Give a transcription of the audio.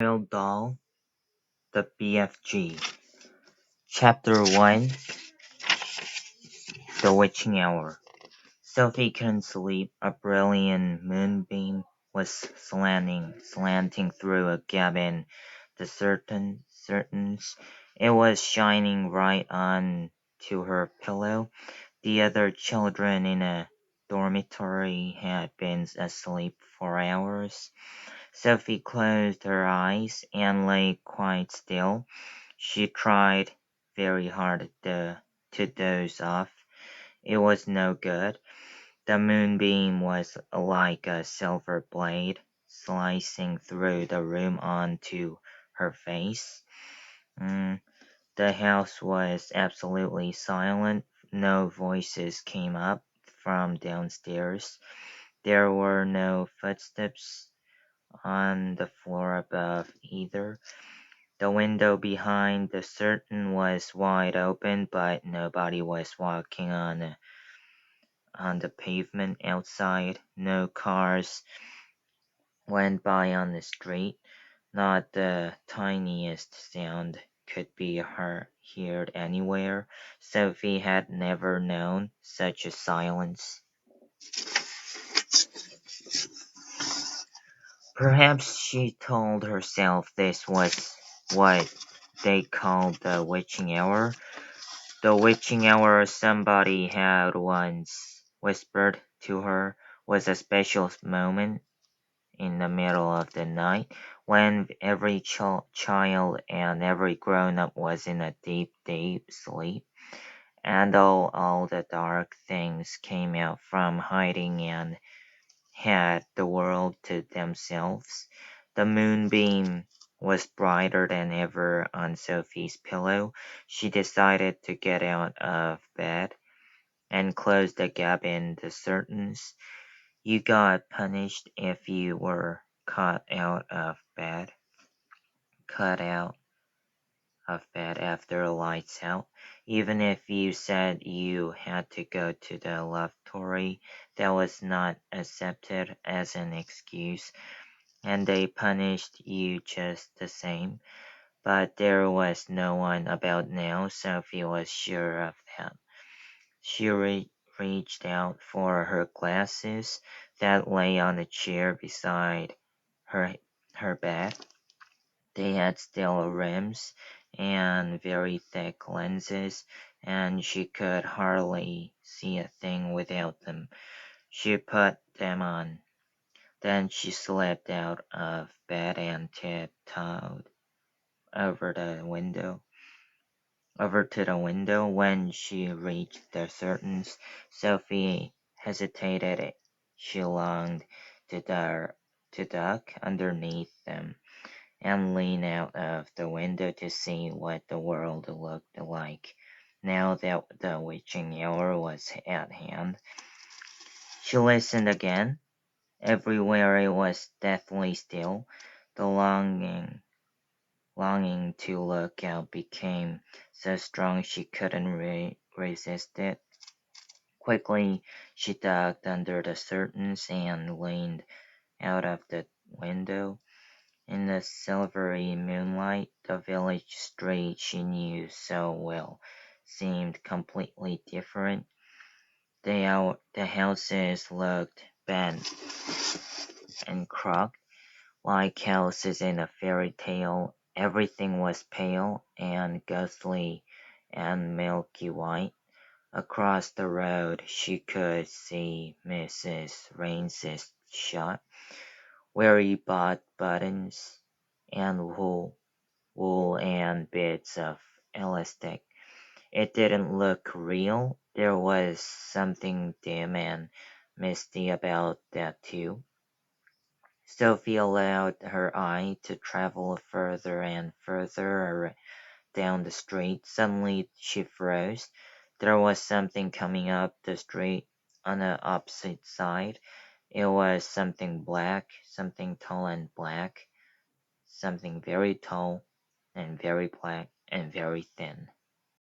Roald Dahl The BFG. Chapter 1 The Witching Hour. Sophie couldn't sleep. A brilliant moonbeam was slanting through a gap in the curtains. It was shining right on to her pillow. The other children in a dormitory had been asleep for hours. Sophie closed her eyes and lay quite still. She tried very hard to doze off. It was no good. The moonbeam was like a silver blade slicing through the room onto her face. Mm, the house was absolutely silent. No voices came up from downstairs. There were no footsteps on the floor above either. The window behind the curtain was wide open, but nobody was walking on the pavement outside. No cars went by on the street. Not the tiniest sound could be heard anywhere. Sophie had never known such a silence. Perhaps she told herself this was what they called the witching hour. The witching hour, somebody had once whispered to her, was a special moment in the middle of the night when every child and every grown-up was in a deep, deep sleep, and all the dark things came out from hiding and had the world to themselves. The moonbeam was brighter than ever on Sophie's pillow. She decided to get out of bed and close the gap in the curtains. You got punished if you were cut out of bed after the lights out. Even if you said you had to go to the lavatory, that was not accepted as an excuse, and they punished you just the same. But there was no one about now, Sophie was sure of that. She reached out for her glasses that lay on a chair beside her her bed. They had steel rims and very thick lenses, and she could hardly see a thing without them. She put them on. Then she slipped out of bed and tiptoed over the window over to the window. When she reached the curtains, Sophie hesitated. She longed to duck underneath them and lean out of the window to see what the world looked like. Now that the witching hour was at hand, she listened again. Everywhere it was deathly still. The longing to look out became so strong she couldn't resist it. Quickly, she ducked under the curtains and leaned out of the window. In the silvery moonlight, the village street she knew so well seemed completely different. The houses looked bent and crooked, like houses in a fairy tale. Everything was pale and ghostly and milky white. Across the road she could see Mrs. Rains's shop, where he bought buttons and wool and bits of elastic. It didn't look real. There was something dim and misty about that too. Sophie allowed her eye to travel further and further down the street. Suddenly she froze. There was something coming up the street on the opposite side. It was something black, something tall and black, something very tall and very black and very thin.